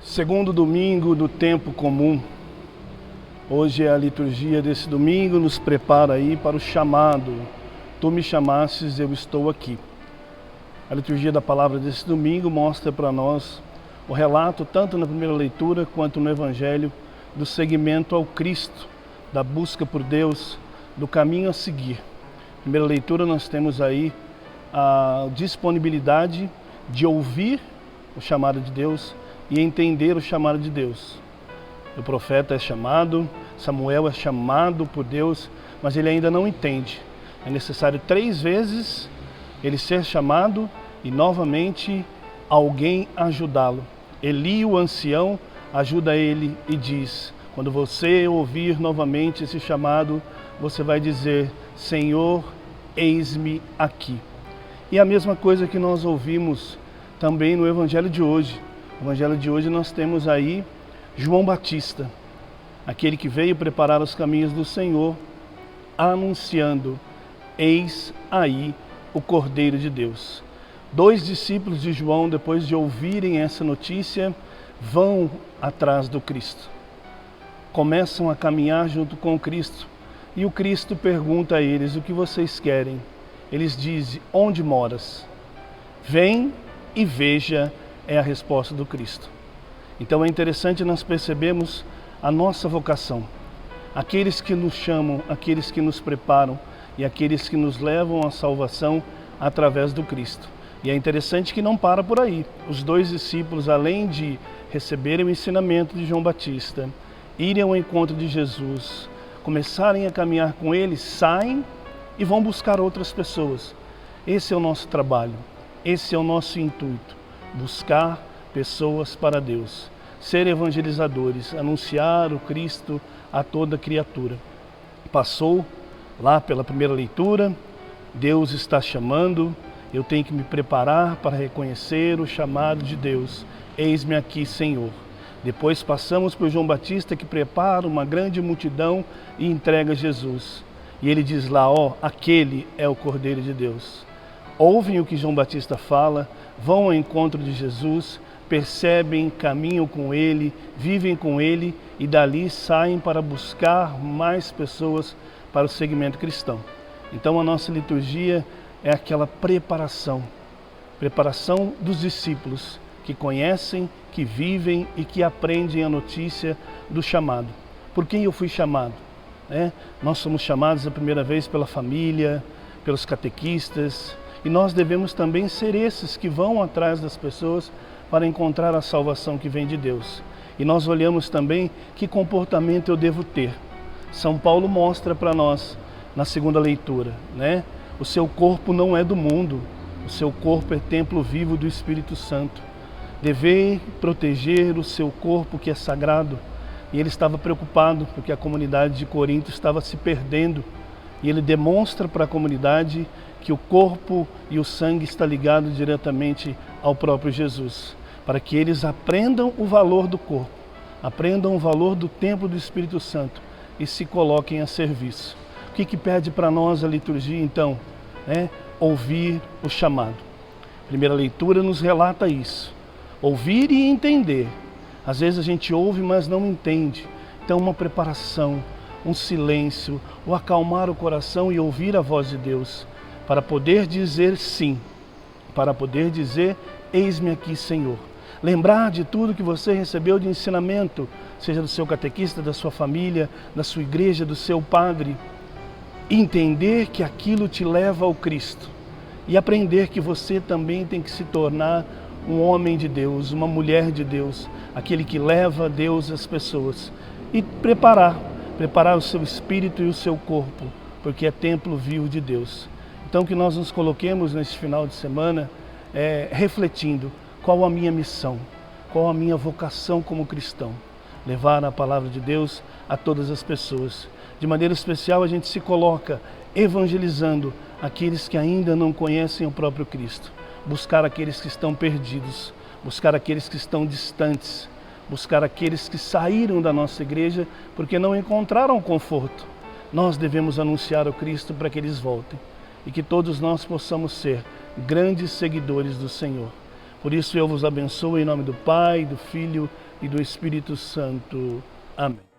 Segundo domingo do tempo comum. Hoje é a liturgia desse domingo, nos prepara aí para o chamado. Tu me chamastes, eu estou aqui. A liturgia da palavra desse domingo mostra para nós o relato, tanto na primeira leitura quanto no Evangelho, do seguimento ao Cristo, da busca por Deus, do caminho a seguir. Na primeira leitura nós temos aí a disponibilidade de ouvir o chamado de Deus e entender o chamado de Deus. O profeta é chamado, Samuel é chamado por Deus, mas ele ainda não entende. É necessário 3 vezes ele ser chamado e novamente alguém ajudá-lo. Eli, o ancião, ajuda ele e diz: quando você ouvir novamente esse chamado, você vai dizer: Senhor, eis-me aqui. E a mesma coisa que nós ouvimos também no Evangelho de hoje. No Evangelho de hoje nós temos aí João Batista, aquele que veio preparar os caminhos do Senhor, anunciando: eis aí o Cordeiro de Deus. 2 discípulos de João, depois de ouvirem essa notícia, vão atrás do Cristo. Começam a caminhar junto com o Cristo. E o Cristo pergunta a eles: o que vocês querem? Eles dizem: onde moras? Vem e veja, é a resposta do Cristo. Então é interessante nós percebermos a nossa vocação. Aqueles que nos chamam, aqueles que nos preparam e aqueles que nos levam à salvação através do Cristo. E é interessante que não para por aí. Os 2 discípulos, além de receberem o ensinamento de João Batista, irem ao encontro de Jesus, começarem a caminhar com ele, saem e vão buscar outras pessoas. Esse é o nosso trabalho, esse é o nosso intuito. Buscar pessoas para Deus, ser evangelizadores, anunciar o Cristo a toda criatura. Passou lá pela primeira leitura, Deus está chamando, eu tenho que me preparar para reconhecer o chamado de Deus. Eis-me aqui, Senhor. Depois passamos por João Batista, que prepara uma grande multidão e entrega Jesus. E ele diz lá: ó, aquele é o Cordeiro de Deus. Ouvem o que João Batista fala, vão ao encontro de Jesus, percebem, caminham com ele, vivem com ele e dali saem para buscar mais pessoas para o segmento cristão. Então a nossa liturgia é aquela preparação dos discípulos que conhecem, que vivem e que aprendem a notícia do chamado. Por quem eu fui chamado? Nós somos chamados a primeira vez pela família, pelos catequistas, e nós devemos também ser esses que vão atrás das pessoas para encontrar a salvação que vem de Deus. E nós olhamos também que comportamento eu devo ter. São Paulo mostra para nós na segunda leitura, O seu corpo não é do mundo, o seu corpo é templo vivo do Espírito Santo. Devei proteger o seu corpo que é sagrado. E ele estava preocupado porque a comunidade de Corinto estava se perdendo. E ele demonstra para a comunidade que o corpo e o sangue está ligado diretamente ao próprio Jesus, para que eles aprendam o valor do corpo, aprendam o valor do templo do Espírito Santo e se coloquem a serviço. O que pede para nós a liturgia então? Ouvir o chamado. A primeira leitura nos relata isso. Ouvir e entender. Às vezes a gente ouve, mas não entende. Então uma preparação, um silêncio, o acalmar o coração e ouvir a voz de Deus, para poder dizer sim, para poder dizer: eis-me aqui, Senhor. Lembrar de tudo que você recebeu de ensinamento, seja do seu catequista, da sua família, da sua igreja, do seu padre. Entender que aquilo te leva ao Cristo e aprender que você também tem que se tornar um homem de Deus, uma mulher de Deus, aquele que leva a Deus às pessoas. E preparar o seu espírito e o seu corpo, porque é templo vivo de Deus. Então que nós nos coloquemos nesse final de semana refletindo qual a minha missão, qual a minha vocação como cristão. Levar a palavra de Deus a todas as pessoas. De maneira especial a gente se coloca evangelizando aqueles que ainda não conhecem o próprio Cristo. Buscar aqueles que estão perdidos, buscar aqueles que estão distantes, buscar aqueles que saíram da nossa igreja porque não encontraram conforto. Nós devemos anunciar o Cristo para que eles voltem e que todos nós possamos ser grandes seguidores do Senhor. Por isso eu vos abençoo em nome do Pai, do Filho e do Espírito Santo. Amém.